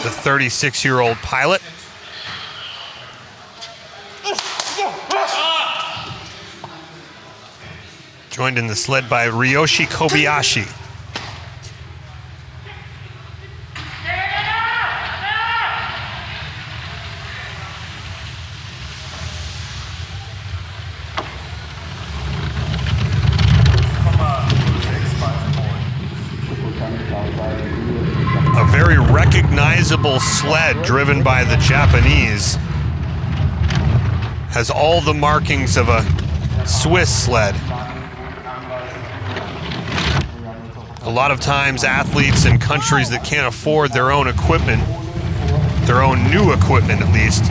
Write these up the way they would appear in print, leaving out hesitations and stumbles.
the 36-year-old pilot. Joined in the sled by Ryoshi Kobayashi. A very recognizable sled driven by the Japanese. Has all the markings of a Swiss sled. A lot of times athletes in countries that can't afford their own equipment, their own new equipment at least,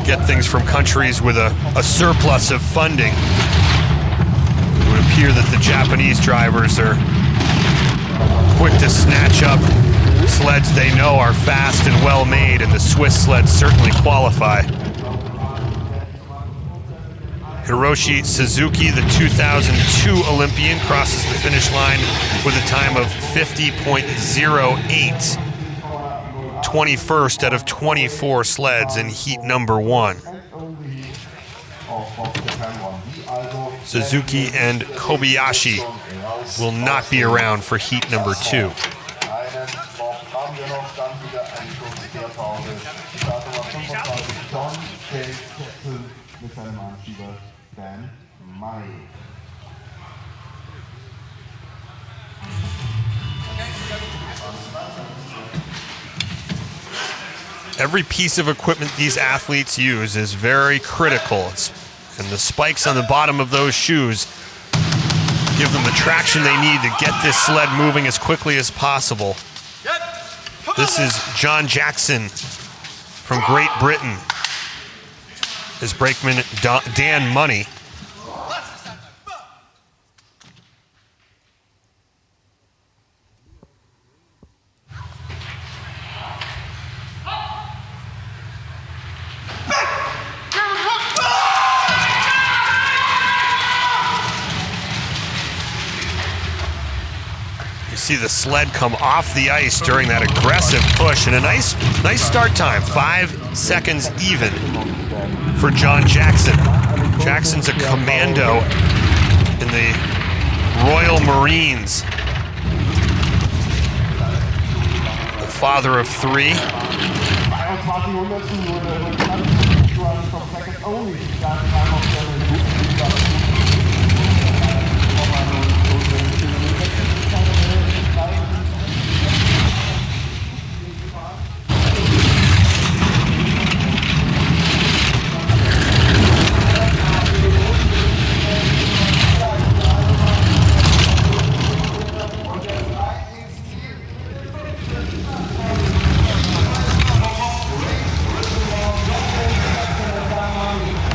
get things from countries with a surplus of funding. It would appear that the Japanese drivers are quick to snatch up sleds they know are fast and well made, and the Swiss sleds certainly qualify. Hiroshi Suzuki, the 2002 Olympian, crosses the finish line with a time of 50.08. 21st out of 24 sleds in heat number 1. Suzuki and Kobayashi will not be around for heat number 2. Every piece of equipment these athletes use is very critical, and the spikes on the bottom of those shoes give them the traction they need to get this sled moving as quickly as possible. This is John Jackson from Great Britain. His brakeman, Dan Money. See the sled come off the ice during that aggressive push, and a nice start time, 5 seconds even for John Jackson. Jackson's a commando in the Royal Marines, the father of 3.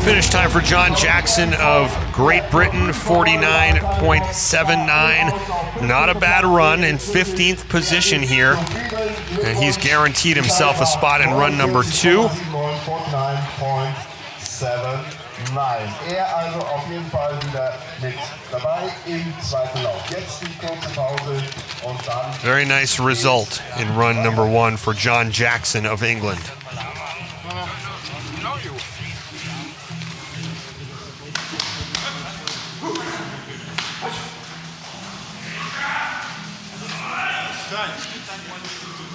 Finish time for John Jackson of Great Britain, 49.79. Not a bad run, in 15th position here. And he's guaranteed himself a spot in run number 2. Very nice result in run number 1 for John Jackson of England.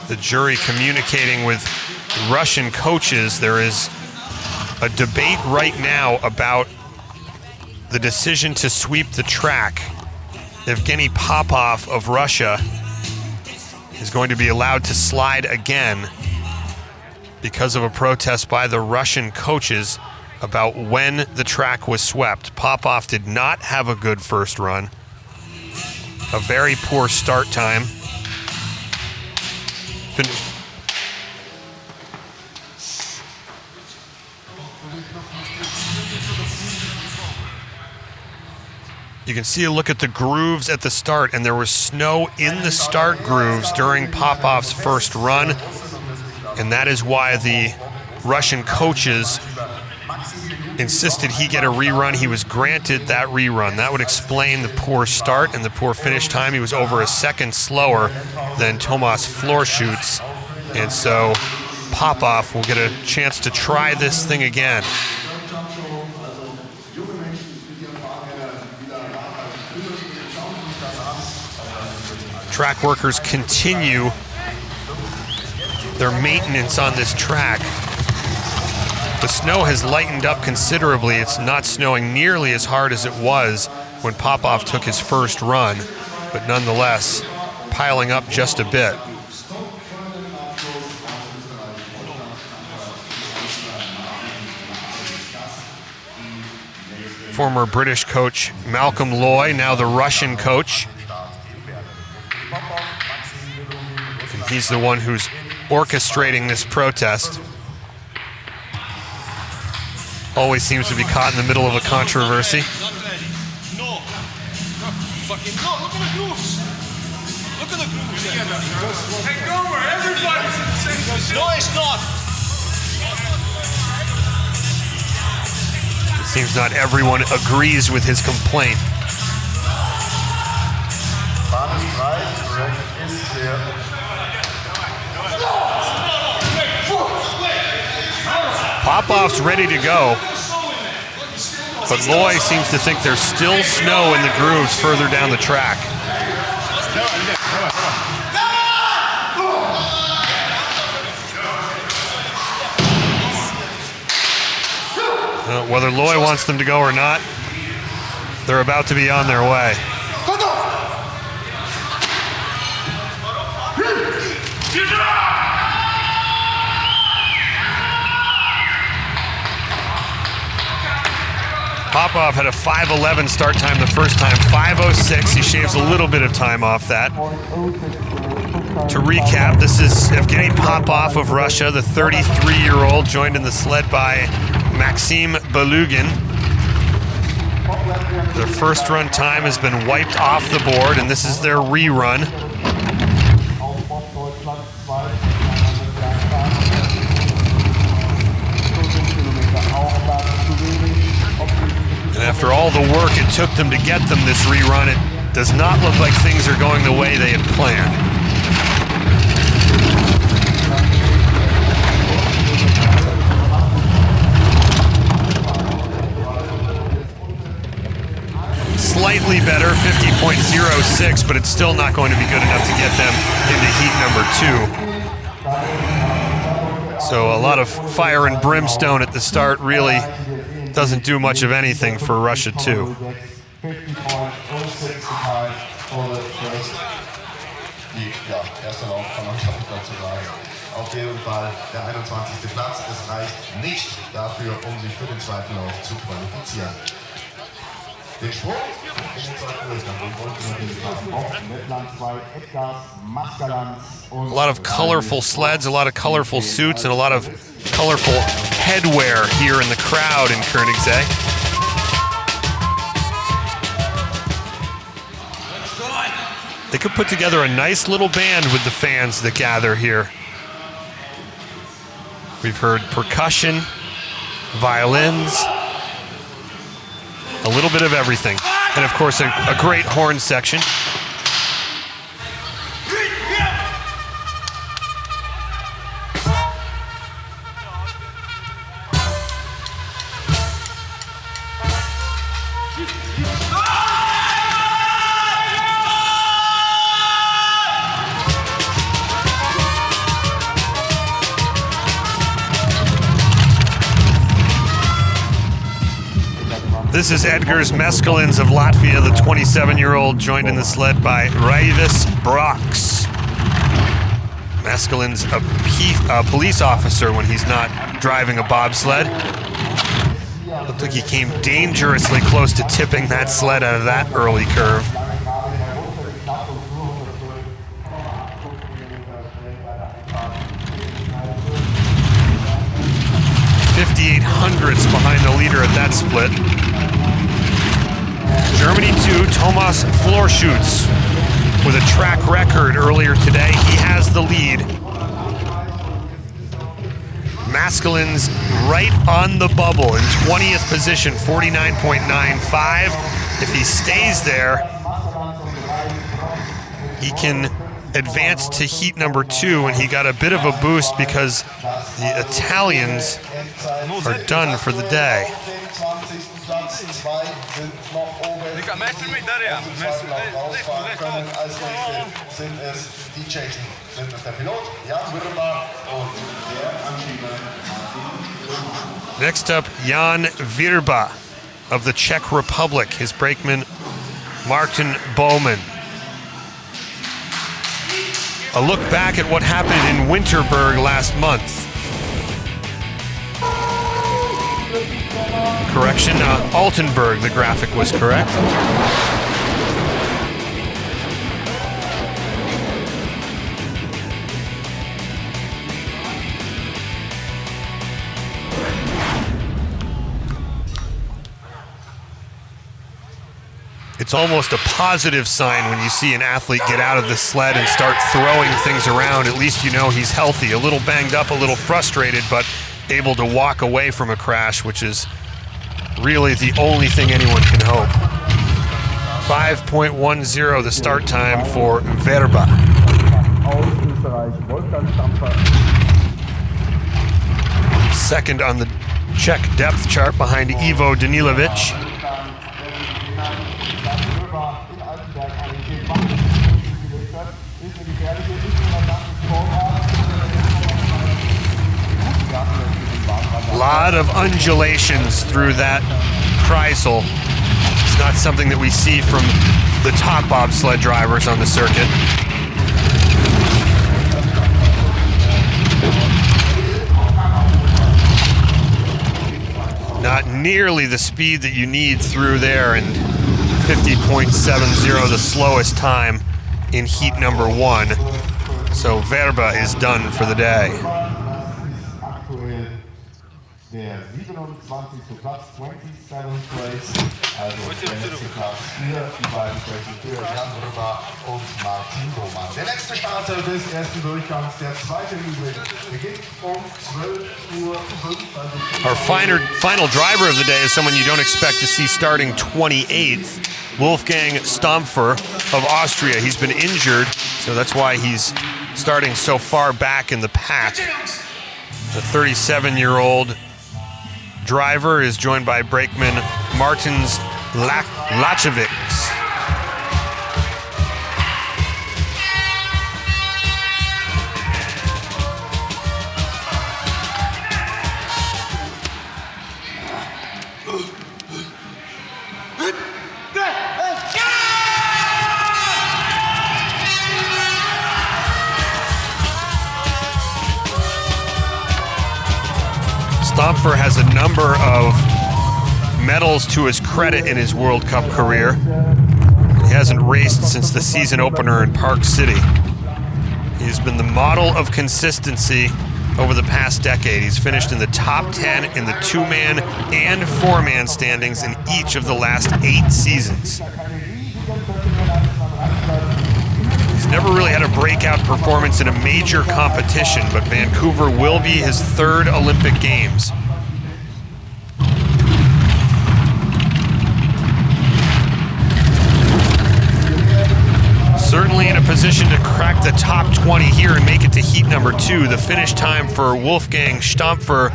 The jury communicating with Russian coaches. There is a debate right now about the decision to sweep the track. Evgeny Popov of Russia is going to be allowed to slide again because of a protest by the Russian coaches about when the track was swept. Popov did not have a good first run. A very poor start time. You can see a look at the grooves at the start, and there was snow in the start grooves during Popov's first run, and that is why the Russian coaches insisted he get a rerun. He was granted that rerun. That would explain the poor start and the poor finish time. He was over a second slower than Tomas Florschutz. And so Popov will get a chance to try this thing again. Track workers continue their maintenance on this track. The snow has lightened up considerably. It's not snowing nearly as hard as it was when Popov took his first run, but nonetheless, piling up just a bit. Former British coach Malcolm Loy, now the Russian coach. And he's the one who's orchestrating this protest. Always seems to be caught in the middle of a controversy. No. Fucking no. Look at the grooves. Look at the grooves. Hey, Gomer, everybody's in the same position. No, it's not. It seems not everyone agrees with his complaint. Popov's ready to go, but Loy seems to think there's still snow in the grooves further down the track. Whether Loy wants them to go or not, they're about to be on their way. Popov had a 5:11 start time the first time, 5:06. He shaves a little bit of time off that. To recap, this is Evgeny Popov of Russia, the 33-year-old, joined in the sled by Maxim Belugin. Their first run time has been wiped off the board, and this is their rerun. And after all the work it took them to get them this rerun, it does not look like things are going the way they had planned. Slightly better, 50.06, but it's still not going to be good enough to get them into heat number 2. So a lot of fire and brimstone at the start really doesn't do much of anything for Russia too. Auf jeden Fall der 21. Platz. Es reicht nicht dafür, sich für den zweiten Lauf zu qualifizieren. Den Sprung in den zweiten A lot of colorful sleds, a lot of colorful suits, and a lot of colorful headwear here in the crowd in Koenigsee. They could put together a nice little band with the fans that gather here. We've heard percussion, violins, a little bit of everything. And of course, a great horn section. This is Edgars Meskelins of Latvia, the 27-year-old, joined in the sled by Raivis Broks. Meskelins, a police officer when he's not driving a bobsled. Looked like he came dangerously close to tipping that sled out of that early curve. .58 behind the leader at that split. Germany 2, Tomas Florschutz with a track record earlier today. He has the lead. Masculine's right on the bubble in 20th position, 49.95. If he stays there, he can advance to heat number 2, and he got a bit of a boost because the Italians are done for the day. Next up, Jan Virba of the Czech Republic, his brakeman Martin Bowman. A look back at what happened in Winterberg last month. Correction, Altenburg, the graphic was correct. It's almost a positive sign when you see an athlete get out of the sled and start throwing things around. At least you know he's healthy, a little banged up, a little frustrated, but able to walk away from a crash, which is really the only thing anyone can hope. 5.10 the start time for Verba. Second on the Czech depth chart behind Ivo Danilovic. A lot of undulations through that Kreisel. It's not something that we see from the top bobsled drivers on the circuit. Not nearly the speed that you need through there, and 50.70 the slowest time in heat number 1. So Verba is done for the day. Der 27. Platz, 27th place, also der letzte Platz für die beiden Sprinter, Jan Virba und Martin Bowman. Der letzte Starter des ersten Durchgangs, der zweite Übung, beginnt um 12:05 Uhr. Our final driver of the day is someone you don't expect to see starting 28th, Wolfgang Stampfer of Austria. He's been injured, so that's why he's starting so far back in the pack. The 37-year-old driver is joined by brakeman Martins Lachevics. Stampfer has a number of medals to his credit in his World Cup career. He hasn't raced since the season opener in Park City. He's been the model of consistency over the past decade. He's finished in the top 10 in the 2-man and 4-man standings in each of the last 8 seasons. He's never really had a breakout performance in a major competition, but Vancouver will be his 3rd Olympic Games. Certainly in a position to crack the top 20 here and make it to heat number 2. The finish time for Wolfgang Stampfer,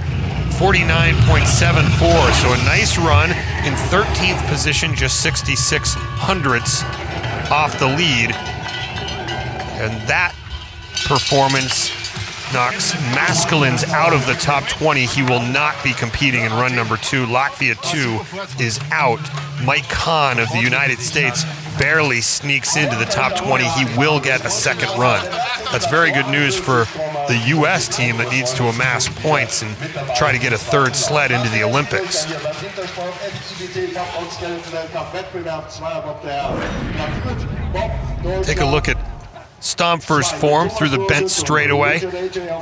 49.74. So a nice run in 13th position, just 66 hundredths off the lead. And that performance knocks Masculins out of the top 20. He will not be competing in run number 2. Latvia 2 is out. Mike Kahn of the United States barely sneaks into the top 20. He will get a second run. That's very good news for the U.S. team that needs to amass points and try to get a 3rd sled into the Olympics. Take a look at Stompers form through the bent straightaway.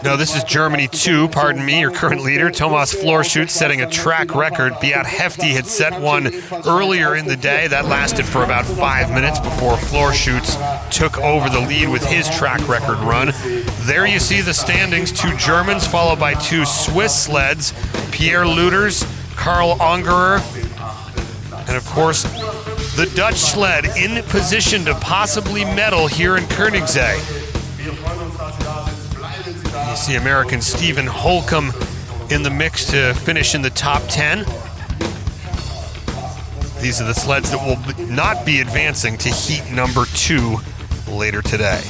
No, this is Germany 2, pardon me, your current leader, Thomas Florschütz, setting a track record. Beat Hefty had set one earlier in the day. That lasted for about 5 minutes before Florschütz took over the lead with his track record run. There you see the standings, 2 Germans followed by 2 Swiss sleds, Pierre Luters, Karl Ungerer, and of course, the Dutch sled in position to possibly medal here in Koenigsee. You see American Stephen Holcomb in the mix to finish in the top 10. These are the sleds that will not be advancing to heat number 2 later today.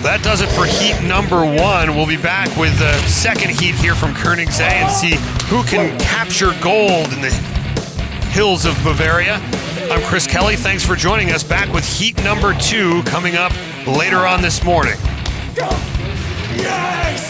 That does it for heat number 1. We'll be back with the second heat here from Koenigsee and see who can capture gold in the hills of Bavaria. I'm Chris Kelly. Thanks for joining us. Back with heat number 2 coming up later on this morning. Go! Yes!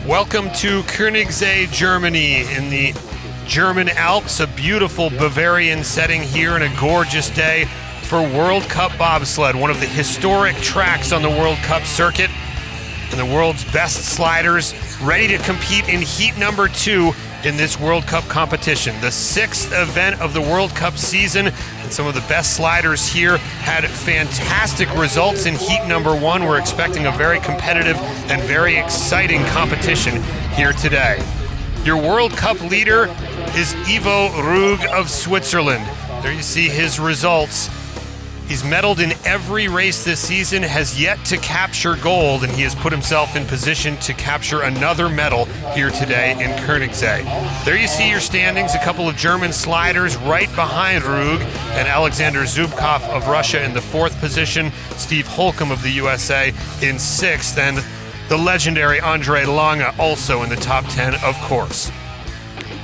Welcome to Koenigsee, Germany, in the German Alps, a beautiful Bavarian setting here and a gorgeous day for World Cup bobsled, one of the historic tracks on the World Cup circuit, and the world's best sliders ready to compete in heat number 2 in this World Cup competition. The 6th event of the World Cup season, and some of the best sliders here had fantastic results in heat number 1. We're expecting a very competitive and very exciting competition here today. Your World Cup leader is Ivo Rug of Switzerland. There you see his results. He's medaled in every race this season, has yet to capture gold, and he has put himself in position to capture another medal here today in Koenigsee. There you see your standings, a couple of German sliders right behind Rug, and Alexander Zubkov of Russia in the 4th position, Steve Holcomb of the USA in 6th, and the legendary Andre Lange also in the top 10, of course.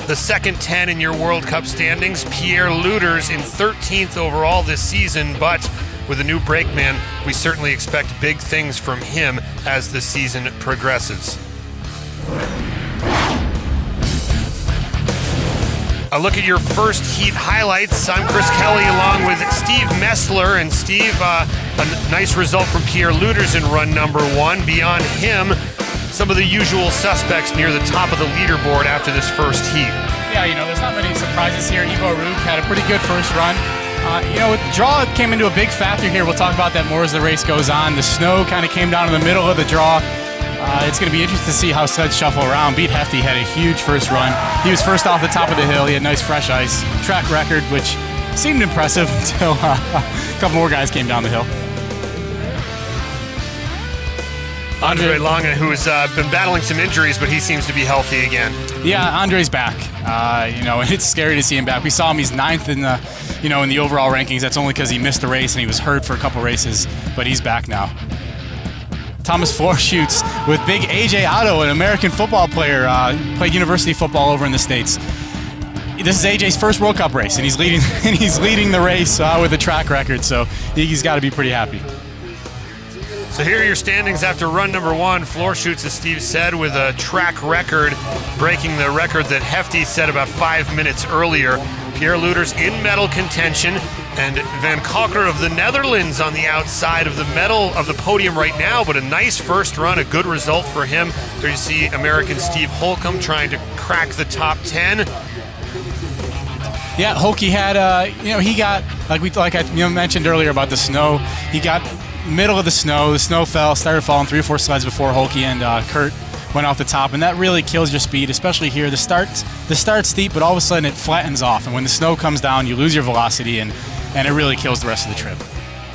The second 10 in your World Cup standings, Pierre Luters in 13th overall this season, but with a new brakeman, we certainly expect big things from him as the season progresses. A look at your first heat highlights. I'm Chris Kelly along with Steve Messler, and Steve, a nice result from Pierre Luters in run number 1. Beyond him, some of the usual suspects near the top of the leaderboard after this first heat. Yeah, there's not many surprises here. Ivo Rug had a pretty good first run. Draw came into a big factor here. We'll talk about that more as the race goes on. The snow kind of came down in the middle of the draw. It's going to be interesting to see how sleds shuffle around. Beat Hefty had a huge first run. He was first off the top of the hill. He had nice fresh ice. Track record, which seemed impressive until a couple more guys came down the hill. Andre Lange, who has been battling some injuries, but he seems to be healthy again. Yeah, Andre's back. And it's scary to see him back. We saw him; he's 9th in the, in the overall rankings. That's only because he missed the race and he was hurt for a couple races, but he's back now. Thomas Floor shoots with big AJ Otto, an American football player, played university football over in the States. This is AJ's first World Cup race, and he's leading the race with a track record. So he's got to be pretty happy. So here are your standings after run number 1. Floor shoots, as Steve said, with a track record, breaking the record that Hefty set about 5 minutes earlier. Pierre Luder's in medal contention, and Van Kalker of the Netherlands on the outside of the medal of the podium right now, but a nice first run, a good result for him. There you see American Steve Holcomb trying to crack the top 10. Yeah, Holke had, he got, like I mentioned earlier about the snow, he got middle of the snow fell, started falling 3 or 4 sleds before Holke and Kurt went off the top, and that really kills your speed, especially here. The start's steep, but all of a sudden it flattens off, and when the snow comes down, you lose your velocity, and it really kills the rest of the trip.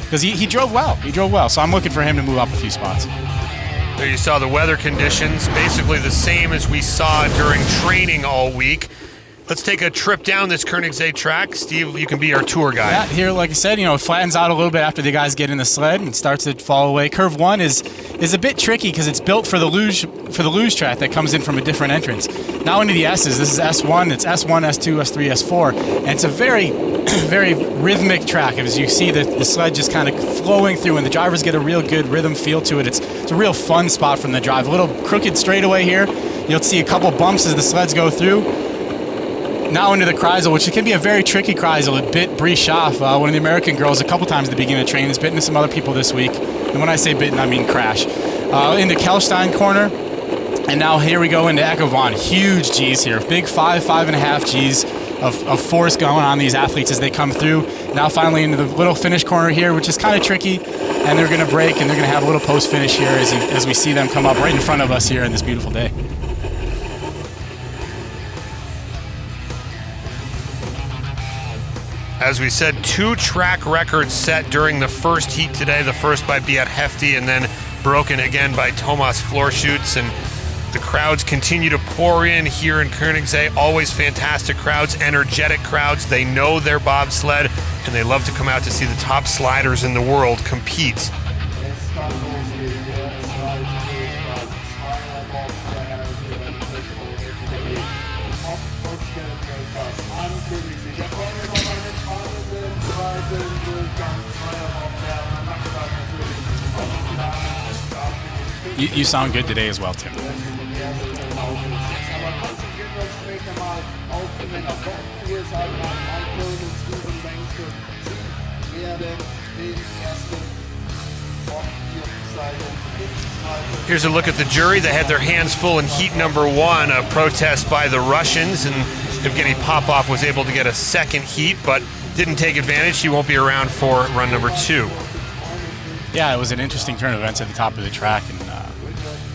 Because he drove well, so I'm looking for him to move up a few spots. There you saw the weather conditions, basically the same as we saw during training all week. Let's take a trip down this Koenigsegg track. Steve, you can be our tour guide. Yeah, here, like I said, it flattens out a little bit after the guys get in the sled and starts to fall away. Curve 1 is a bit tricky because it's built for the luge track that comes in from a different entrance. Now into the S's. This is S1. It's S1, S2, S3, S4, and it's a very, very rhythmic track. As you see the sled just kind of flowing through, and the drivers get a real good rhythm feel to it. It's a real fun spot from the drive. A little crooked straightaway here. You'll see a couple bumps as the sleds go through. Now into the Kreisel, which can be a very tricky Kreisel. It bit Bree Schaff, one of the American girls, a couple times at the beginning of the train. It's bitten some other people this week. And when I say bitten, I mean crash. Into Kelstein corner. And now here we go into Eckevan. Huge G's here. Big 5.5 G's of force going on these athletes as they come through. Now finally into the little finish corner here, which is kind of tricky. And they're going to break, and they're going to have a little post finish here as we see them come up right in front of us here in this beautiful day. As we said, 2 track records set during the first heat today. The first by Beat Hefty, and then broken again by Thomas Florschutz. And the crowds continue to pour in here in Koenigsegg. Always fantastic crowds, energetic crowds. They know their bobsled, and they love to come out to see the top sliders in the world compete. You sound good today as well, Tim. Here's a look at the jury. They had their hands full in heat number 1, a protest by the Russians, and Evgeny Popov was able to get a second heat, but didn't take advantage. He won't be around for run number 2. Yeah, it was an interesting turn of events at the top of the track, and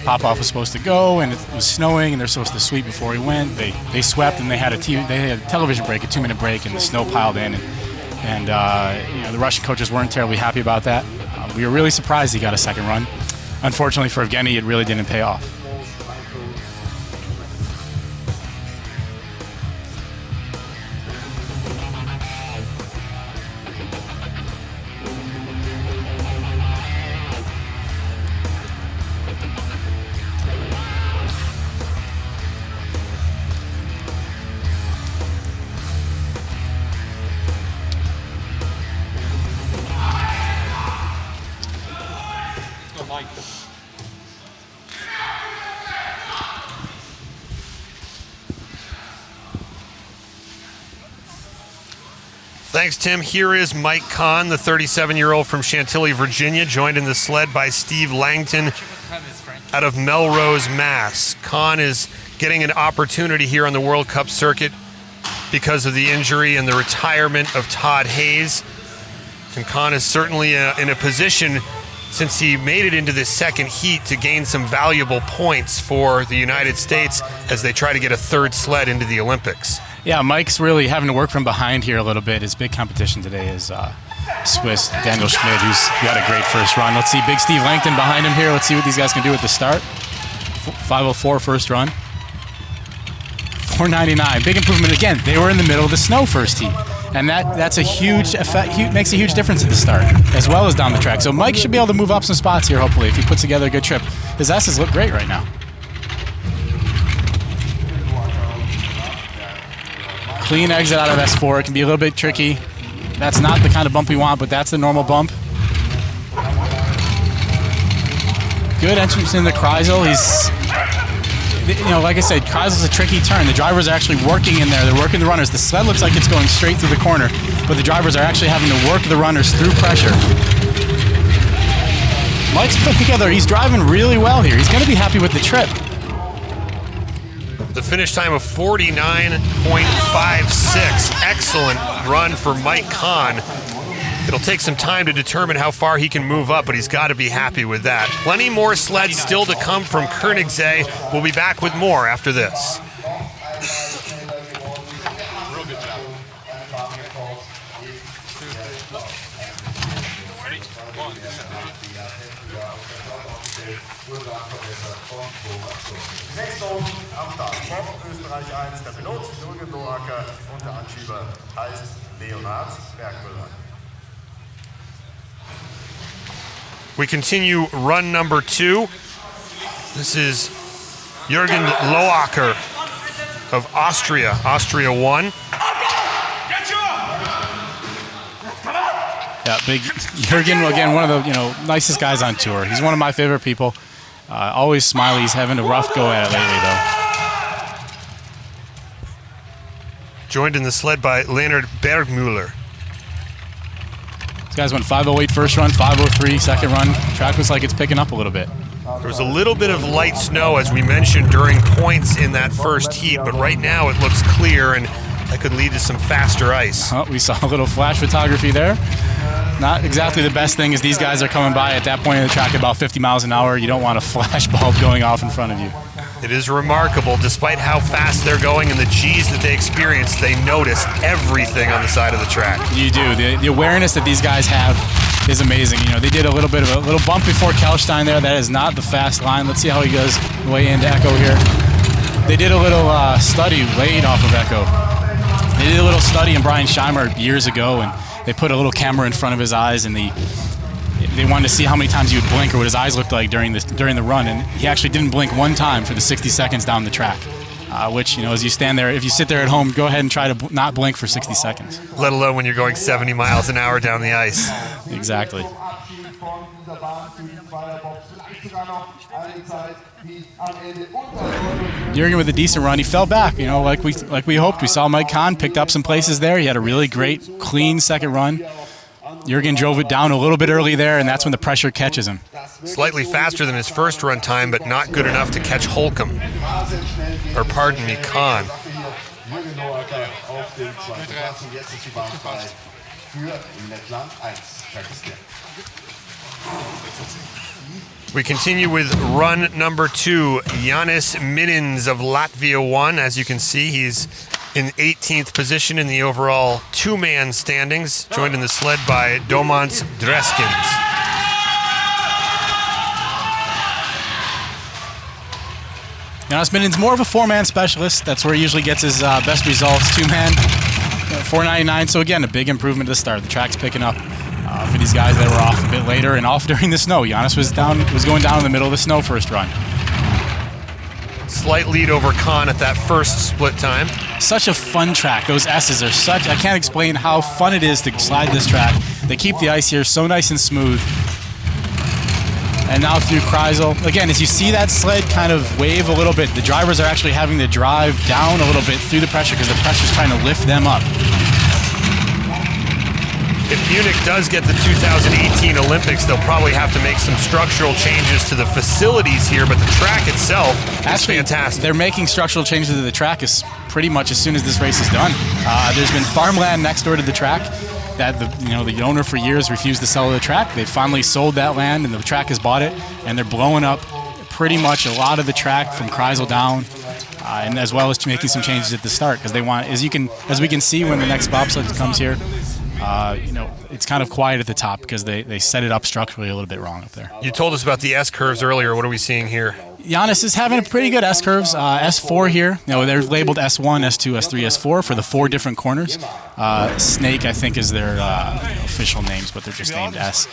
Popov was supposed to go, and it was snowing, and they're supposed to sweep before he went. They swept, and they had a television break, a 2-minute break, and the snow piled in, and the Russian coaches weren't terribly happy about that. We were really surprised he got a second run. Unfortunately for Evgeny, it really didn't pay off. Thanks, Tim. Here is Mike Kahn, the 37-year-old from Chantilly, Virginia, joined in the sled by Steve Langton out of Melrose, Mass. Kahn is getting an opportunity here on the World Cup circuit because of the injury and the retirement of Todd Hayes. And Kahn is certainly in a position, since he made it into this second heat, to gain some valuable points for the United States as they try to get a third sled into the Olympics. Yeah, Mike's really having to work from behind here a little bit. His big competition today is Swiss Daniel Schmidt, who's got a great first run. Let's see Big Steve Langton behind him here. Let's see what these guys can do at the start. 5:04 first run. 499. Big improvement. Again, they were in the middle of the snow first heat. And that's a huge effect, makes a huge difference at the start, as well as down the track. So Mike should be able to move up some spots here, hopefully, if he puts together a good trip. His S's look great right now. Clean exit out of S4. It can be a little bit tricky. That's not the kind of bump we want, but that's the normal bump. Good entrance in the Kreisel. He's, like I said, Kreisel's a tricky turn. The drivers are actually working in there. They're working the runners. The sled looks like it's going straight through the corner, but the drivers are actually having to work the runners through pressure. Mike's put together. He's driving really well here. He's going to be happy with the trip. The finish time of 49.56. Excellent run for Mike Kahn. It'll take some time to determine how far he can move up, but he's got to be happy with that. Plenty more sleds still to come from Koenigsee. We'll be back with more after this. Real good job. Nächste Runde am Start. Bob, Österreich 1, der Pilot Jürgen Noacker und der Anschieber heißt Leonhard Bergmüller. We continue run number 2. This is Jürgen Loacker of Austria, Austria 1. Yeah, big Jürgen, again, one of the nicest guys on tour. He's one of my favorite people. Always smiley. He's having a rough go at it lately, though. Joined in the sled by Leonhard Bergmüller. These guys went 5:08 first run, 5:03 second run. Track looks like it's picking up a little bit. There was a little bit of light snow, as we mentioned, during points in that first heat, but right now it looks clear, and that could lead to some faster ice. Oh, we saw a little flash photography there. Not exactly the best thing as these guys are coming by at that point in the track at about 50 miles an hour. You don't want a flash bulb going off in front of you. It is remarkable, despite how fast they're going and the G's that they experience, they notice everything on the side of the track. You do. The awareness that these guys have is amazing. They did a little bit of a little bump before Kelstein there. That is not the fast line. Let's see how he goes way into Echo here. They did a little study laid off of Echo. They did a little study in Brian Scheimer years ago, and they put a little camera in front of his eyes, and they wanted to see how many times he would blink or what his eyes looked like during the run, and he actually didn't blink one time for the 60 seconds down the track. Which, as you stand there, if you sit there at home, go ahead and try to not blink for 60 seconds. Let alone when you're going 70 miles an hour down the ice. Exactly. Jürgen with a decent run. He fell back, like we hoped. We saw Mike Kahn picked up some places there. He had a really great, clean second run. Jürgen drove it down a little bit early there, and that's when the pressure catches him. Slightly faster than his first run time, but not good enough to catch Holcomb. Or pardon me, Kahn. We continue with run number 2. Jānis Minins of Latvia 1. As you can see, he's in 18th position in the overall two-man standings, joined in the sled by Domants Dreskins. Jānis Minins more of a four-man specialist. That's where he usually gets his best results. Two-man, 499. So again, a big improvement to the start. The track's picking up for these guys that were off a bit later and off during the snow. Jānis was going down in the middle of the snow first run. Slight lead over Kahn at that first split time. Such a fun track. Those S's are such, I can't explain how fun it is to slide this track. They keep the ice here so nice and smooth. And now through Kreisel. Again, as you see that sled kind of wave a little bit, the drivers are actually having to drive down a little bit through the pressure because the pressure's trying to lift them up. If Munich does get the 2018 Olympics, they'll probably have to make some structural changes to the facilities here, but the track itself is fantastic. They're making structural changes to the track pretty much as soon as this race is done. There's been farmland next door to the track that the owner for years refused to sell the track. They finally sold that land, and the track has bought it, and they're blowing up pretty much a lot of the track from Kreisel down, and as well as making some changes at the start because they want, as we can see when the next bobsled comes here. It's kind of quiet at the top because they set it up structurally a little bit wrong up there. You told us about the S-curves earlier. What are we seeing here? Giannis is having a pretty good S-curves. S4 here. You know, they're labeled S1, S2, S3, S4 for the 4 different corners. Snake, I think, is their official names, but they're just named S.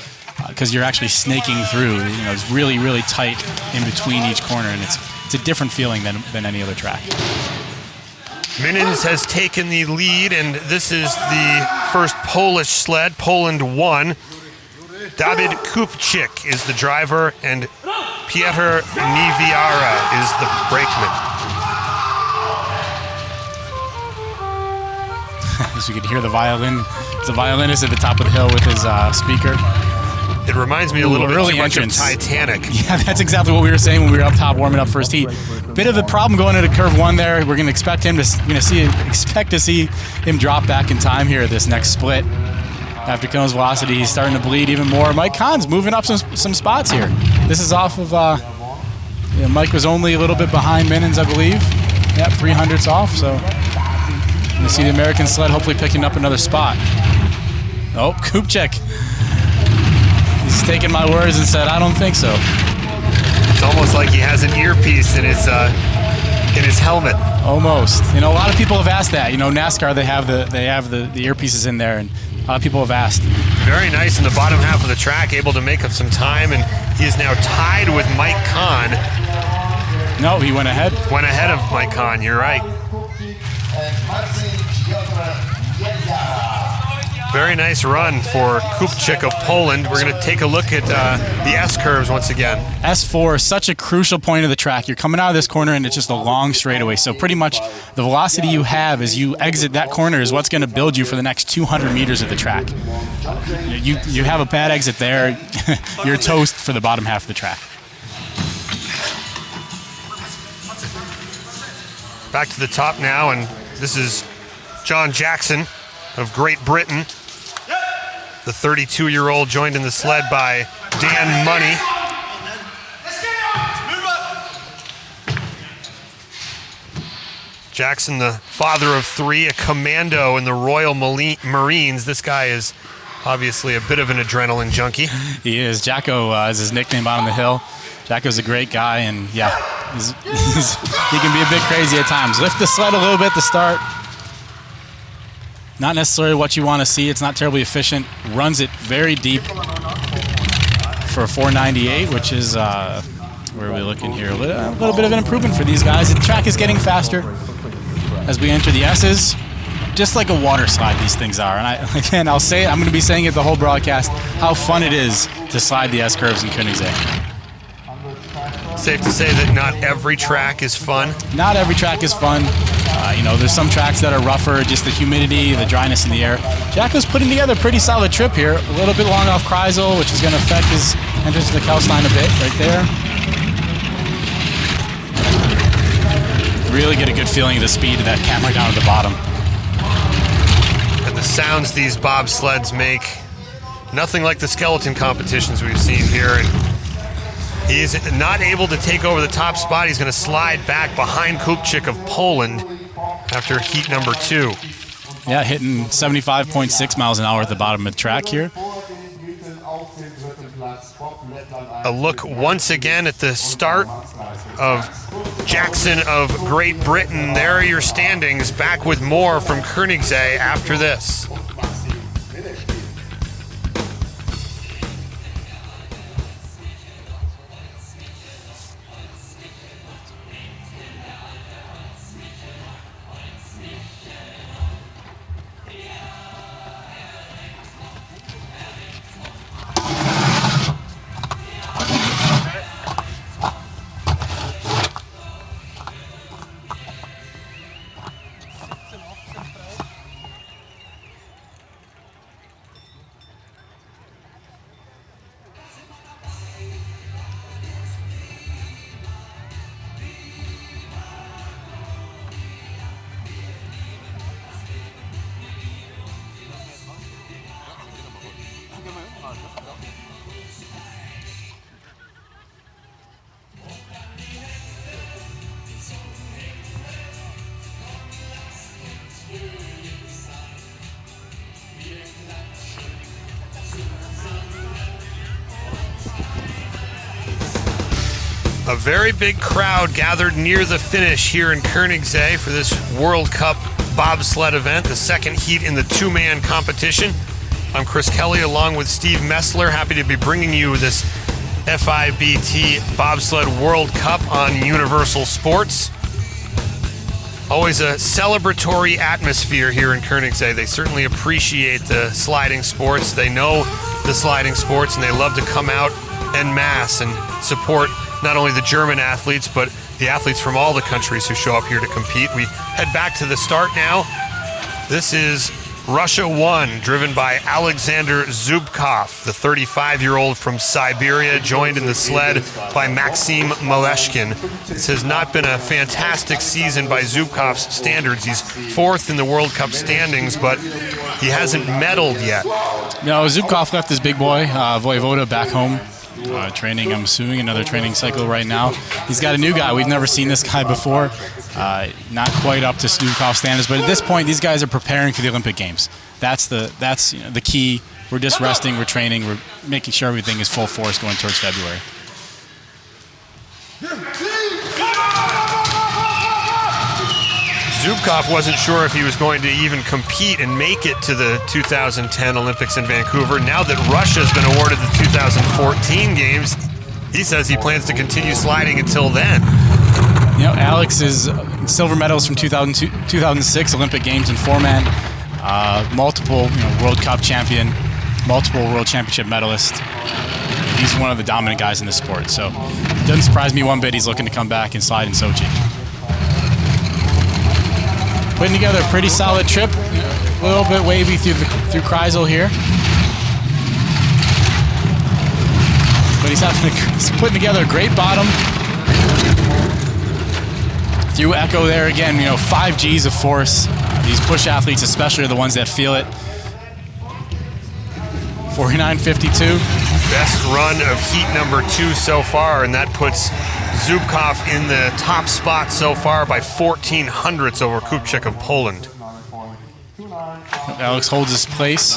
Because you're actually snaking through. You know, it's really, really tight in between each corner, and it's a different feeling than any other track. Minins has taken the lead, and this is the first Polish sled. Poland won. David Kupczyk is the driver, and Piotr Niewiara is the brakeman. As you can hear the violin. There's a violinist at the top of the hill with his speaker. It reminds me a little bit too much of Titanic. Yeah, that's exactly what we were saying when we were up top warming up first heat. Bit of a problem going into curve 1 there. We're going to expect to see him drop back in time here this next split. After Cone's velocity, he's starting to bleed even more. Mike Kahn's moving up some spots here. This is off of, Mike was only a little bit behind Minins, I believe. Yeah, 300's off, so you see the American sled hopefully picking up another spot. Oh, Kupczyk. He's taken my words and said, I don't think so. It's almost like he has an earpiece in his helmet. Almost. You know, a lot of people have asked that. You know, NASCAR, they have the earpieces in there, and a lot of people have asked. Very nice in the bottom half of the track, able to make up some time, and he is now tied with Mike Kahn. No, he went ahead. Went ahead of Mike Kahn, you're right. Very nice run for Kupczyk of Poland. We're going to take a look at the S-curves once again. S4 is such a crucial point of the track. You're coming out of this corner and it's just a long straightaway. So pretty much the velocity you have as you exit that corner is what's going to build you for the next 200 meters of the track. You have a bad exit there, you're toast for the bottom half of the track. Back to the top now, and this is John Jackson of Great Britain. The 32-year-old joined in the sled by Dan Money. Jackson, the father of 3, a commando in the Royal Marines. This guy is obviously a bit of an adrenaline junkie. He is. Jacko is his nickname out on the hill. Jacko's a great guy, and yeah, he can be a bit crazy at times. Lift the sled a little bit to start. Not necessarily what you want to see. It's not terribly efficient. Runs it very deep for a 498, which is, where are we looking here? A little bit of an improvement for these guys. The track is getting faster as we enter the S's. Just like a water slide, these things are. And I'll say it, I'm going to be saying it the whole broadcast, how fun it is to slide the S-curves in Königssee. Safe to say that not every track is fun. Not every track is fun. You know, there's some tracks that are rougher, just the humidity, the dryness in the air. Jacko's putting together a pretty solid trip here. A little bit long off Kreisel, which is going to affect his entrance to the Kelstein a bit right there. Really get a good feeling of the speed of that camera down at the bottom. And the sounds these bobsleds make, nothing like the skeleton competitions we've seen here. And he's not able to take over the top spot. He's going to slide back behind Kupczyk of Poland after heat number 2. Yeah, hitting 75.6 miles an hour at the bottom of the track here. A look once again at the start of Jackson of Great Britain. There are your standings. Back with more from Königssee after this. A very big crowd gathered near the finish here in Koenigsee for this World Cup bobsled event, the second heat in the two-man competition. I'm Chris Kelly along with Steve Messler. Happy to be bringing you this FIBT Bobsled World Cup on Universal Sports. Always a celebratory atmosphere here in Koenigsee. They certainly appreciate the sliding sports. They know the sliding sports, and they love to come out en masse and support not only the German athletes, but the athletes from all the countries who show up here to compete. We head back to the start now. This is Russia 1, driven by Alexander Zubkov, the 35-year-old from Siberia, joined in the sled by Maxim Maleshkin. This has not been a fantastic season by Zubkov's standards. He's fourth in the World Cup standings, but he hasn't medaled yet. No, Zubkov left his big boy, Voivoda, back home. Training, I'm assuming, another training cycle right now. He's got a new guy. We've never seen this guy before. Not quite up to Zubkov's standards, but at this point, these guys are preparing for the Olympic Games. That's the key. We're just resting, we're training, we're making sure everything is full force going towards February. Zubkov wasn't sure if he was going to even compete and make it to the 2010 Olympics in Vancouver. Now that Russia's been awarded the 2014 Games, he says he plans to continue sliding until then. You know, Alex is silver medals from 2006 Olympic Games in four-man, multiple World Cup champion, multiple World Championship medalist. He's one of the dominant guys in the sport, so it doesn't surprise me one bit he's looking to come back and slide in Sochi. Putting together a pretty solid trip, a little bit wavy through Kreisel here. But he's putting together a great bottom. Through Echo there again, 5 Gs of force. These push athletes especially are the ones that feel it. 49.52. Best run of heat number 2 so far, and that puts Zubkov in the top spot so far by 14 hundredths over Kupchak of Poland. Alex holds his place.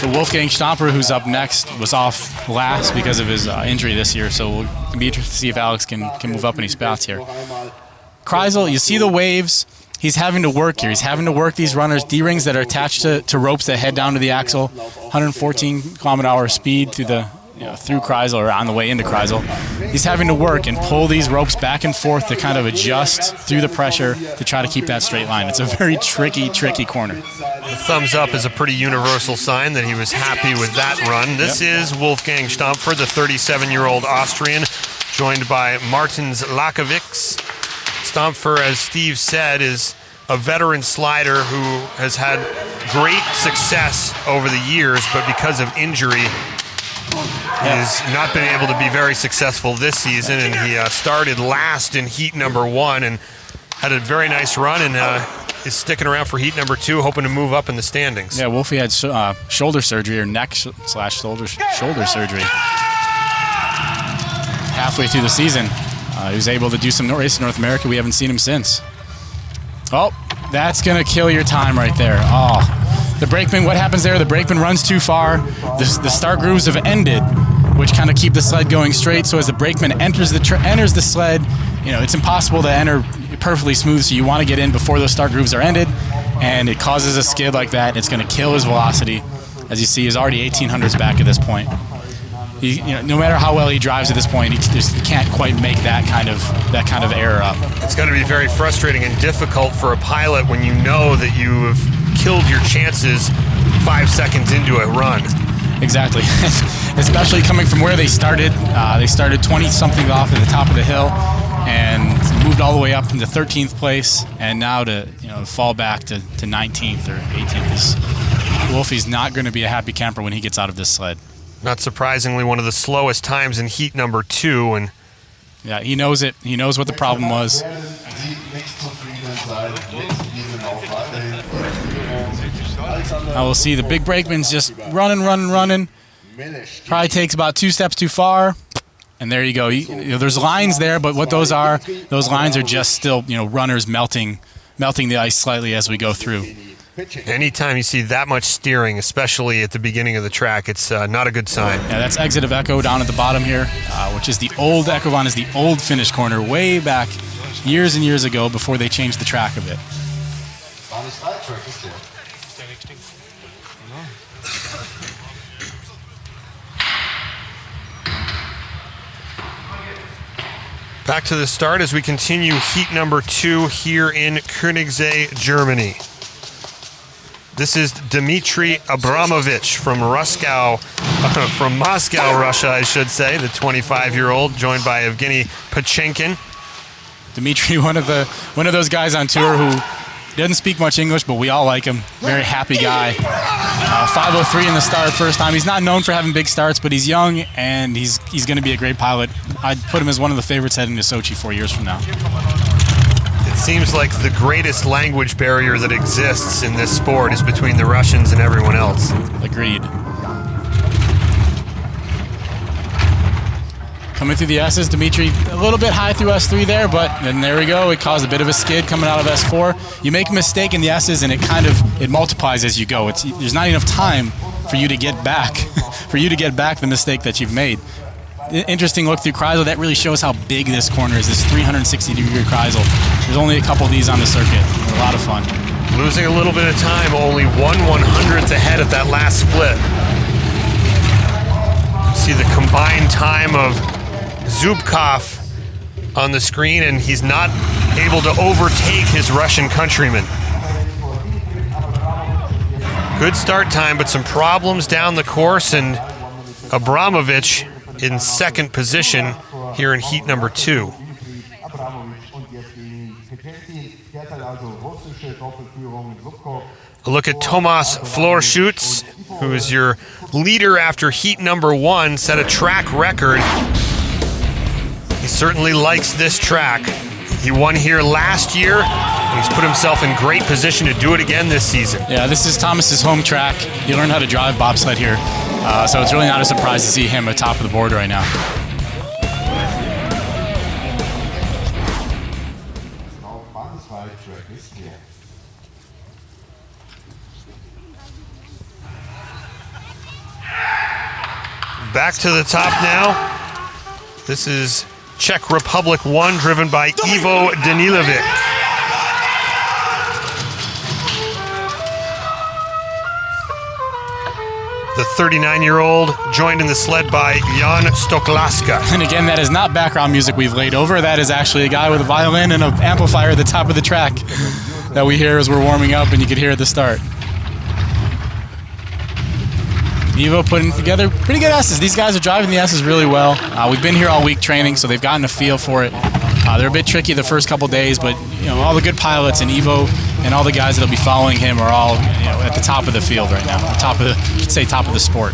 The Wolfgang Stamper, who's up next, was off last because of his injury this year, so we'll be interested to see if Alex can move up any spots here. Kreisel, you see the waves. He's having to work here. He's having to work these runners, D-rings that are attached to ropes that head down to the axle, 114 km/h speed through Kreisel or on the way into Kreisel. He's having to work and pull these ropes back and forth to kind of adjust through the pressure to try to keep that straight line. It's a very tricky corner. The thumbs up is a pretty universal sign that he was happy with that run. This is Wolfgang Stampfer, the 37-year-old Austrian, joined by Martins Lakovics. Stampfer, as Steve said, is a veteran slider who has had great success over the years, but because of injury, has not been able to be very successful this season, and he started last in heat number 1 and had a very nice run, and is sticking around for heat number 2, hoping to move up in the standings. Yeah, Wolfie had shoulder surgery, or neck/shoulder surgery halfway through the season. He was able to do some race in North America. We haven't seen him since. Oh, that's going to kill your time right there. Oh, the brakeman, what happens there? The brakeman runs too far. The start grooves have ended, which kind of keep the sled going straight. So as the brakeman enters the sled, it's impossible to enter perfectly smooth. So you want to get in before those start grooves are ended, and it causes a skid like that. It's going to kill his velocity. As you see, he's already 1800s back at this point. No matter how well he drives at this point, he can't quite make that kind of error up. It's going to be very frustrating and difficult for a pilot when you know that you have killed your chances 5 seconds into a run. Exactly, especially coming from where they started. They started 20-something off at the top of the hill and moved all the way up into 13th place, and now to fall back to 19th or 18th. Wolfie's not going to be a happy camper when he gets out of this sled. Not surprisingly, one of the slowest times in heat number 2, and yeah, he knows it. He knows what the problem was. Now we'll see the big brakeman's just running. Probably takes about 2 steps too far, and there you go. There's lines there, but what those lines are just still runners melting the ice slightly as we go through. Anytime you see that much steering, especially at the beginning of the track, it's not a good sign. Yeah, that's exit of Echo down at the bottom here, which is the old Echovon, is the old finish corner way back years and years ago before they changed the track a bit. Back to the start as we continue heat number 2 here in Königssee, Germany. This is Dmitry Abramovich from Moscow, Russia, I should say, the 25-year-old, joined by Evgeny Pachenkin. Dmitry, one of those guys on tour who doesn't speak much English, but we all like him. Very happy guy. 5:03 in the start first time. He's not known for having big starts, but he's young and he's going to be a great pilot. I'd put him as one of the favorites heading to Sochi 4 years from now. It seems like the greatest language barrier that exists in this sport is between the Russians and everyone else. Agreed. Coming through the S's, Dmitry a little bit high through S3 there, but then there we go. It caused a bit of a skid coming out of S4. You make a mistake in the S's and it multiplies as you go. There's not enough time for you to get back, the mistake that you've made. Interesting look through Kreisel. That really shows how big this corner is, this 360-degree Kreisel. There's only a couple of these on the circuit. A lot of fun. Losing a little bit of time, only 1/100th ahead at that last split. See the combined time of Zubkov on the screen, and he's not able to overtake his Russian countryman. Good start time, but some problems down the course, and Abramovich in second position here in heat number 2. A look at Thomas Florschutz, who is your leader after heat number 1, set a track record. He certainly likes this track. He won here last year, and he's put himself in great position to do it again this season. Yeah, this is Thomas's home track. He learned how to drive bobsled here, so it's really not a surprise to see him at top of the board right now. Back to the top now. This is Czech Republic 1, driven by Ivo Danilovic. The 39-year-old joined in the sled by Jan Stoklaska. And again, that is not background music we've laid over. That is actually a guy with a violin and an amplifier at the top of the track that we hear as we're warming up, and you could hear at the start. Ivo putting together pretty good S's. These guys are driving the S's really well. We've been here all week training, so they've gotten a feel for it. They're a bit tricky the first couple days, but all the good pilots and Ivo and all the guys that'll be following him are all at the top of the field right now. Top of the sport.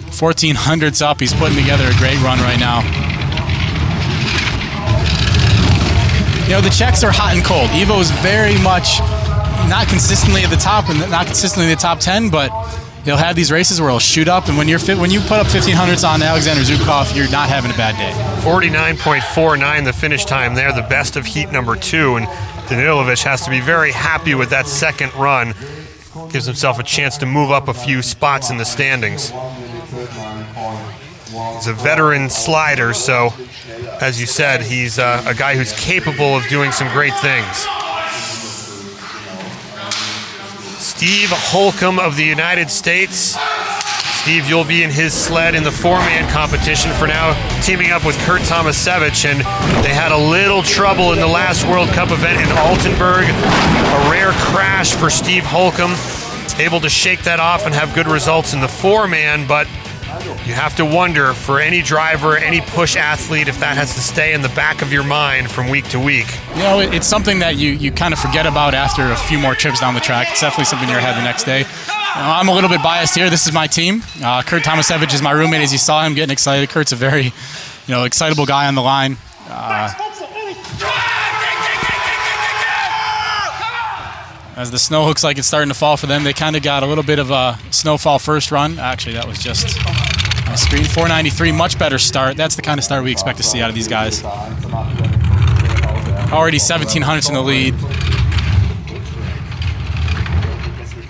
1400s up. He's putting together a great run right now. The Czechs are hot and cold. Ivo is very much not consistently at the top and not consistently in the top 10, but he'll have these races where he'll shoot up, and when you put up 1500s on Alexander Zubkov, you're not having a bad day. 49.49 the finish time there, the best of heat number 2, and Danilovic has to be very happy with that second run. Gives himself a chance to move up a few spots in the standings. He's a veteran slider, so as you said, he's a guy who's capable of doing some great things. Steve Holcomb of the United States. Steve, you'll be in his sled in the 4-man competition for now, teaming up with Kurt Tomasevich, and they had a little trouble in the last World Cup event in Altenburg. A rare crash for Steve Holcomb, able to shake that off and have good results in the 4-man, but you have to wonder for any driver, any push athlete, if that has to stay in the back of your mind from week to week. It's something that you kind of forget about after a few more trips down the track. It's definitely something you're ahead the next day. I'm a little bit biased here. This is my team. Kurt Tomasevich is my roommate. As you saw him getting excited, Kurt's a very excitable guy on the line. As the snow looks like it's starting to fall for them, they kind of got a little bit of a snowfall first run. Actually, that was just on screen. 493, much better start. That's the kind of start we expect to see out of these guys. Already 1700s in the lead.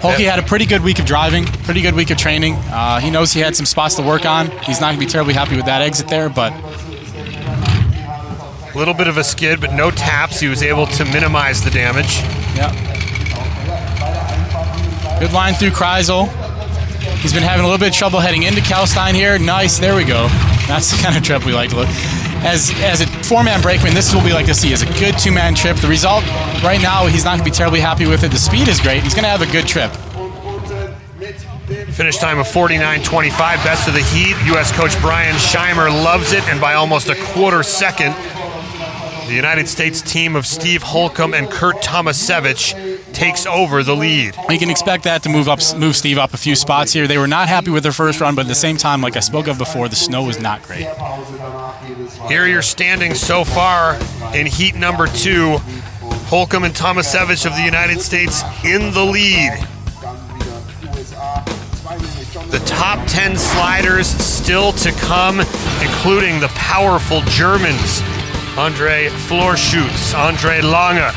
Holke had a pretty good week of driving, pretty good week of training. He knows he had some spots to work on. He's not going to be terribly happy with that exit there, but a little bit of a skid, but no taps. He was able to minimize the damage. yeah. Good line through Kreisel. He's been having a little bit of trouble heading into Kalstein here. Nice, there we go. That's the kind of trip we like to look. As a four-man brakeman, this is what we like to see, is a good two-man trip. The result right now, he's not going to be terribly happy with it. The speed is great. He's going to have a good trip. Finish time of 49.25, best of the heat. U.S. coach Brian Scheimer loves it, and by almost a quarter second, the United States team of Steve Holcomb and Kurt Tomasevich takes over the lead. You can expect that to move Steve up a few spots here. They were not happy with their first run, but at the same time, like I spoke of before, the snow was not great. Here are your standings so far in heat number 2. Holcomb and Tomasevich of the United States in the lead. The top 10 sliders still to come, including the powerful Germans, Andre Florschutz, Andre Lange,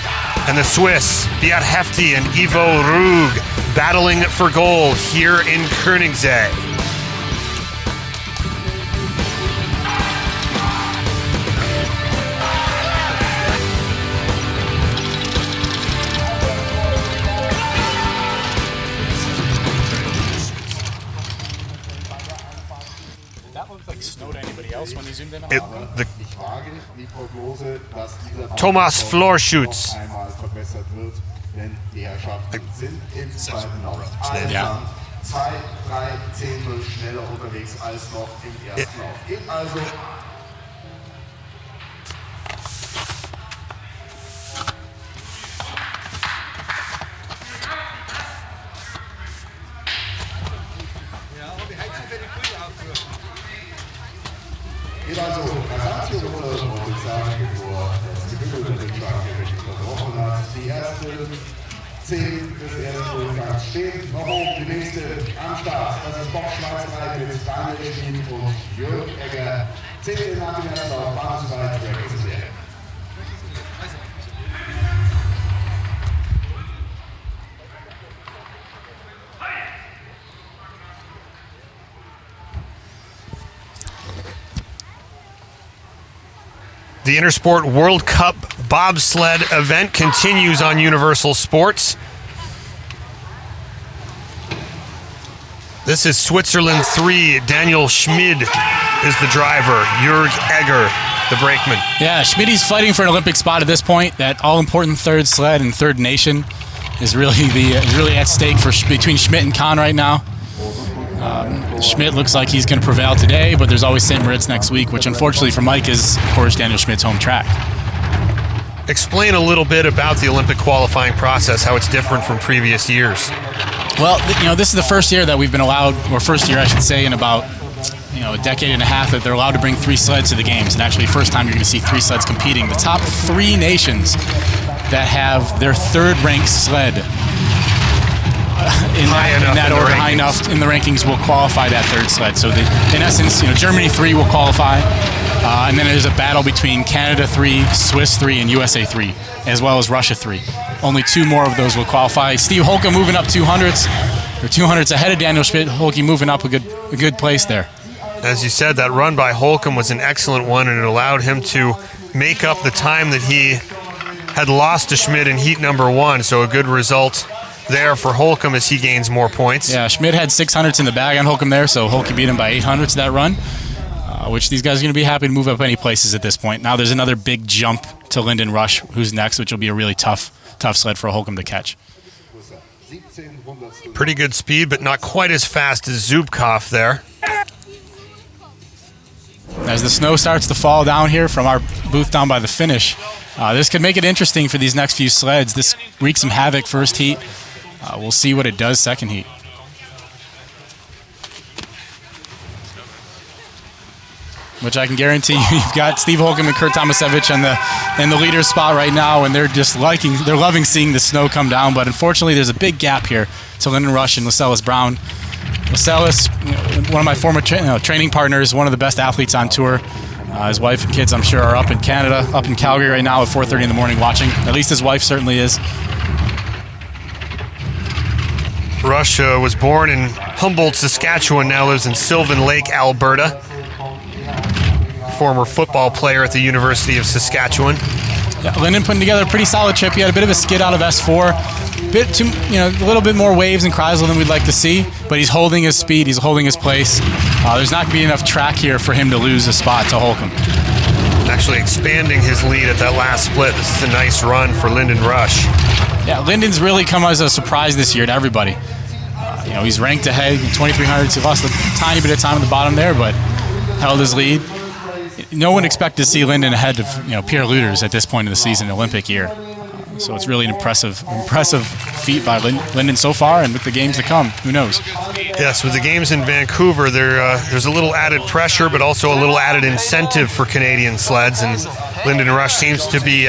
and the Swiss, Beat Hefti and Ivo Rug, battling for gold here in Koenigsee. That looked like snow to anybody else when they zoomed in? Thomas Florschutz. Die Herrschaften sind im zweiten Lauf allesamt 2-3 Zehntel schneller unterwegs als noch im ersten Lauf. Geht also rasant hier runter und ich sage, bevor das Gebügel den Schlag verbrochen hat, die ersten 10 des ersten Durchgangs stehen. Noch oben die nächste am Start. Das ist Bobsled mit Daniel Schmid und Jörg Egger. 10. Nachmittagslauf, Bobsled WC. The Intersport World Cup bobsled event continues on Universal Sports. This is Switzerland 3. Daniel Schmid is the driver. Jörg Egger, the brakeman. Yeah, Schmidt's fighting for an Olympic spot at this point. That all-important third sled and third nation is really at stake between Schmidt and Kahn right now. Schmidt looks like he's going to prevail today, but there's always St. Moritz next week, which unfortunately for Mike is, of course, Daniel Schmidt's home track. Explain a little bit about the Olympic qualifying process, how it's different from previous years. Well, this is the first year that we've been allowed, or first year I should say, in about a decade and a half that they're allowed to bring 3 sleds to the games. And actually, first time you're going to see 3 sleds competing. The top 3 nations that have their third-ranked sled in that order, high enough in the rankings, will qualify that third sled. So in essence, Germany 3 will qualify, and then there's a battle between Canada 3, Swiss 3, and USA 3, as well as Russia 3. Only 2 more of those will qualify. Steve Holcomb moving up 200ths ahead of Daniel Schmidt. Holcomb moving up a good place there. As you said, that run by Holcomb was an excellent one, and it allowed him to make up the time that he had lost to Schmidt in heat number 1. So a good result there for Holcomb as he gains more points. Yeah, Schmidt had 600ths in the bag on Holcomb there, so Holcomb beat him by 800ths that run, which these guys are going to be happy to move up any places at this point. Now there's another big jump to Lyndon Rush, who's next, which will be a really tough sled for Holcomb to catch. Pretty good speed, but not quite as fast as Zubkov there. As the snow starts to fall down here from our booth down by the finish, this could make it interesting for these next few sleds. This wreaked some havoc first heat. We'll see what it does second heat. Which I can guarantee you, you've got Steve Holcomb and Kurt Tomasevich in the leader spot right now, and they're loving seeing the snow come down. But unfortunately, there's a big gap here to Lyndon Rush and Lascelles Brown. Lascelles, one of my former training partners, one of the best athletes on tour. His wife and kids, I'm sure, are up in Canada, up in Calgary right now at 4:30 in the morning watching. At least his wife certainly is. Rush was born in Humboldt, Saskatchewan, now lives in Sylvan Lake, Alberta. Former football player at the University of Saskatchewan. Yeah, Lyndon putting together a pretty solid trip. He had a bit of a skid out of S4. A little bit more waves in Kreisel than we'd like to see, but he's holding his speed, he's holding his place. There's not going to be enough track here for him to lose a spot to Holcomb. Actually expanding his lead at that last split. This is a nice run for Lyndon Rush. Yeah, Lyndon's really come as a surprise this year to everybody. He's ranked ahead in 2300s. He lost a tiny bit of time at the bottom there, but held his lead. No one expected to see Lyndon ahead of Pierre Luters at this point in the season, Olympic year. So it's really an impressive feat by Lyndon so far, and with the games to come, who knows? Yes, with the games in Vancouver, there's a little added pressure, but also a little added incentive for Canadian sleds, and Lyndon Rush seems to be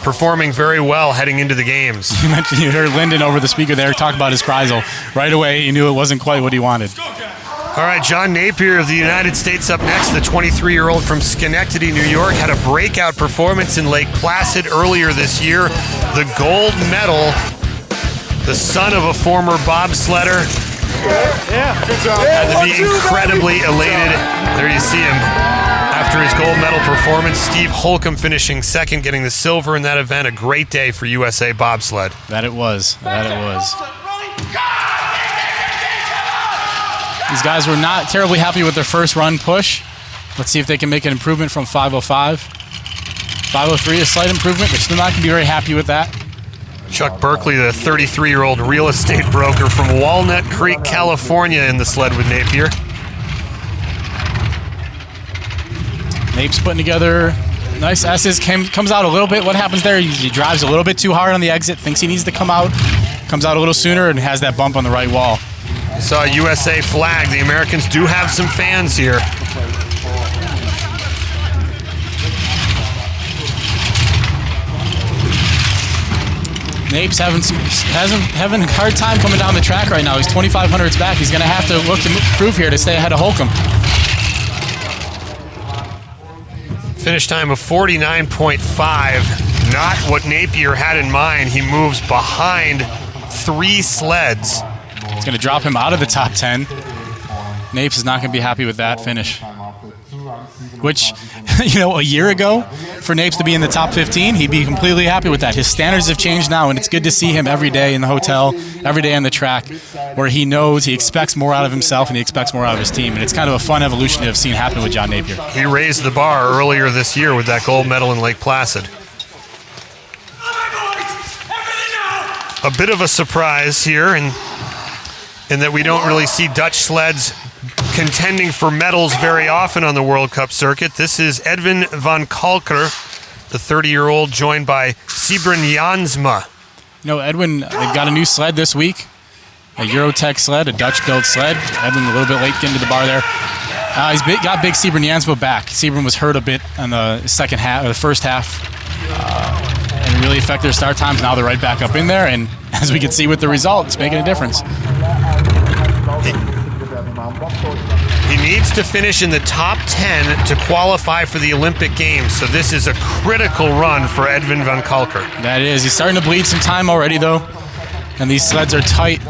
performing very well heading into the games. You heard Lyndon over the speaker there talk about his Kreisel. Right away, he knew it wasn't quite what he wanted. All right, John Napier of the United States up next. The 23-year-old from Schenectady, New York, had a breakout performance in Lake Placid earlier this year. The gold medal, the son of a former bobsledder. Yeah, good job. Had to be incredibly elated. There you see him. After his gold medal performance, Steve Holcomb finishing second, getting the silver in that event. A great day for USA bobsled. That it was. These guys were not terribly happy with their first run push. Let's see if they can make an improvement from 505. 503, a slight improvement. They're still not going to be very happy with that. Chuck Berkeley, the 33-year-old real estate broker from Walnut Creek, California, in the sled with Napier. Nape's putting together nice S's. Comes out a little bit. What happens there? He drives a little bit too hard on the exit, thinks he needs to come out. Comes out a little sooner and has that bump on the right wall. Saw a USA flag. The Americans do have some fans here. Nape's having a hard time coming down the track right now. He's 2,500s back. He's going to have to look to improve here to stay ahead of Holcomb. Finish time of 49.5. Not what Napier had in mind. He moves behind 3 sleds. It's going to drop him out of the top 10. Napes is not going to be happy with that finish. Which, a year ago, for Napes to be in the top 15, he'd be completely happy with that. His standards have changed now, and it's good to see him every day in the hotel, every day on the track, where he knows he expects more out of himself and he expects more out of his team. And it's kind of a fun evolution to have seen happen with John Napier. He raised the bar earlier this year with that gold medal in Lake Placid. A bit of a surprise here, and that we don't really see Dutch sleds contending for medals very often on the World Cup circuit. This is Edwin van Kalker, the 30-year-old, joined by Sibren Jansma. Edwin, they've got a new sled this week, a Eurotech sled, a Dutch-built sled. Edwin a little bit late getting to the bar there. He's got big Sibren Jansma back. Sibren was hurt a bit on the first half, and really affected their start times. Now they're right back up in there, and as we can see with the result, it's making a difference. He needs to finish in the top 10 to qualify for the Olympic Games, so this is a critical run for Edwin van Kalker. That is. He's starting to bleed some time already, though, and these sleds are tight.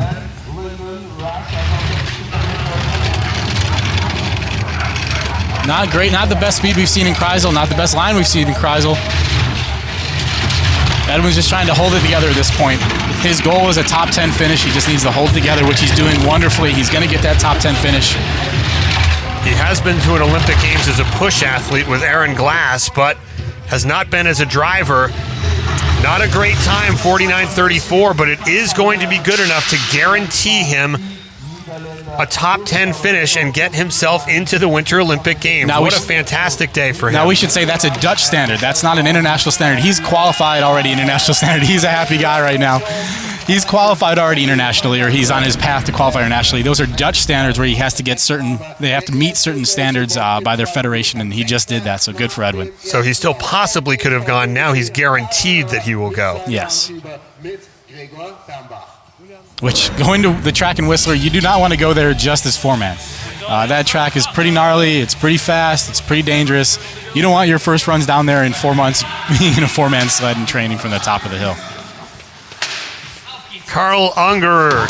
Not great, not the best speed we've seen in Kreisel, not the best line we've seen in Kreisel. Edwin's just trying to hold it together at this point. His goal is a top 10 finish. He just needs to hold together, which he's doing wonderfully. He's going to get that top 10 finish. He has been to an Olympic Games as a push athlete with Aaron Glass, but has not been as a driver. Not a great time, 49.34, but it is going to be good enough to guarantee him a top 10 finish and get himself into the Winter Olympic Games. Now what a fantastic day for him. Now we should say that's a Dutch standard. That's not an international standard. He's qualified already international standard. He's a happy guy right now. He's qualified already internationally, or he's on his path to qualify internationally. Those are Dutch standards where he has to get they have to meet certain standards by their federation, and he just did that, so good for Edwin. So he still possibly could have gone. Now he's guaranteed that he will go. Yes. Which, going to the track in Whistler, you do not want to go there just as four-man. That track is pretty gnarly, it's pretty fast, it's pretty dangerous. You don't want your first runs down there in 4 months being in a four-man sled and training from the top of the hill. Karl Ungerer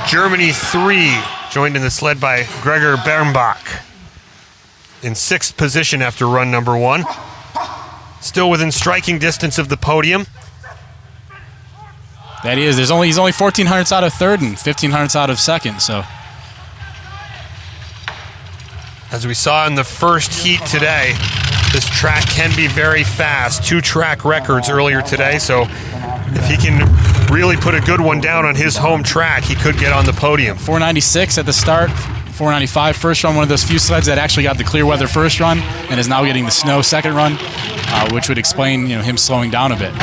Germany 3, joined in the sled by Gregor Bernbach. In 6th position after run number 1. Still within striking distance of the podium. That he is. He's only 1400ths out of 3rd and 1500ths out of 2nd. So, as we saw in the first heat today, this track can be very fast. 2 track records earlier today, so if he can really put a good one down on his home track, he could get on the podium. 496 at the start, 495 first run, one of those few sleds that actually got the clear weather first run and is now getting the snow second run, which would explain him slowing down a bit.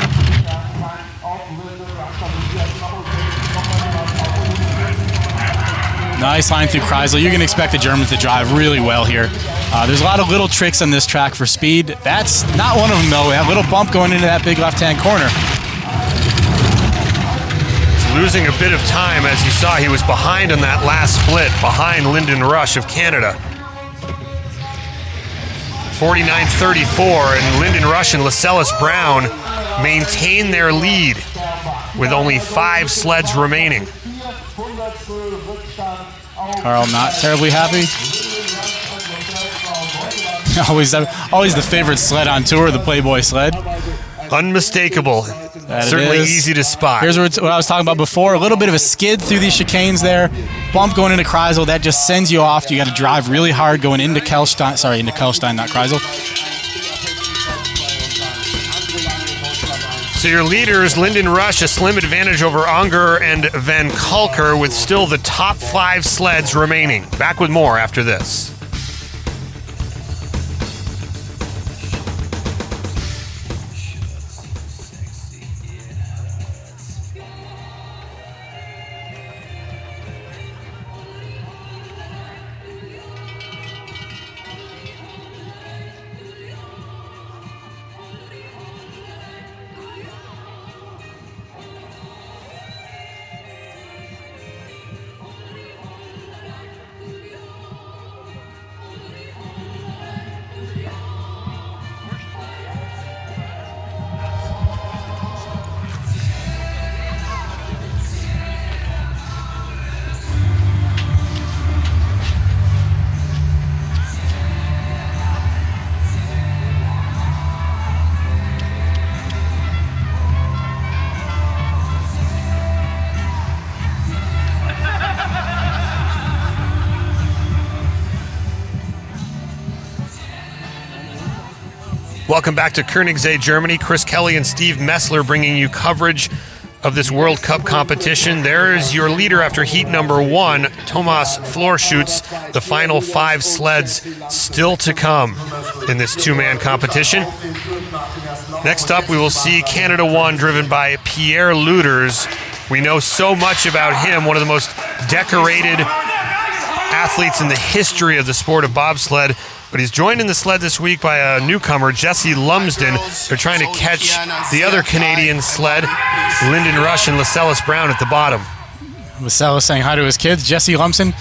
Nice line through Kreisel. You can expect the Germans to drive really well here. There's a lot of little tricks on this track for speed. That's not one of them, though. That little bump going into that big left-hand corner. Losing a bit of time, as you saw. He was behind on that last split, behind Lyndon Rush of Canada. 49.34, and Lyndon Rush and Lascelles Brown maintain their lead with only 5 sleds remaining. Carl not terribly happy. always the favorite sled on tour, the Playboy sled. Unmistakable. Certainly easy to spot. Here's what I was talking about before. A little bit of a skid through these chicanes there. Bump going into Kreisel. That just sends you off. You got to drive really hard going into Kelstein. Sorry, into Kelstein, not Kreisel. So your leaders, Lyndon Rush, a slim advantage over Unger and Van Kalker, with still the top 5 sleds remaining. Back with more after this. Welcome back to Königssee, Germany. Chris Kelly and Steve Messler bringing you coverage of this World Cup competition. There's your leader after heat number 1, Thomas Florschutz. The final 5 sleds still to come in this 2-man competition. Next up, we will see Canada 1 driven by Pierre Luders. We know so much about him, one of the most decorated athletes in the history of the sport of bobsled. But he's joined in the sled this week by a newcomer, Jesse Lumsden. They're trying to catch the other Canadian sled, Lyndon Rush and Lascelles Brown at the bottom. Lascelles saying hi to his kids. Jesse Lumsden,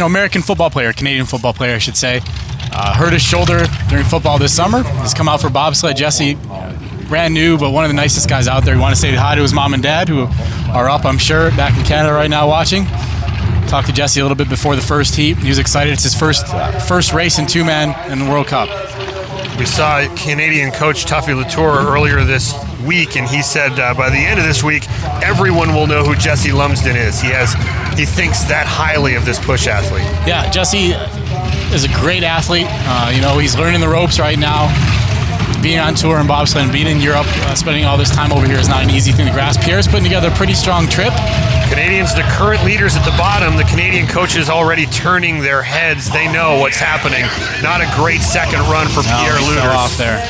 American football player, Canadian football player, I should say. Hurt his shoulder during football this summer. He's come out for bobsled. Jesse, brand new, but one of the nicest guys out there. We want to say hi to his mom and dad, who are up, I'm sure, back in Canada right now watching. Talked to Jesse a little bit before the first heat. He was excited. It's his first race in 2-man in the World Cup. We saw Canadian coach Tuffy Latour earlier this week, and he said by the end of this week, everyone will know who Jesse Lumsden is. He thinks that highly of this push athlete. Yeah, Jesse is a great athlete. He's learning the ropes right now. Being on tour in bobsled and being in Europe, spending all this time over here is not an easy thing to grasp. Pierre's putting together a pretty strong trip. Canadians, the current leaders at the bottom, the Canadian coaches already turning their heads. They know what's happening. Not a great second run for Pierre Luders. Fell off there.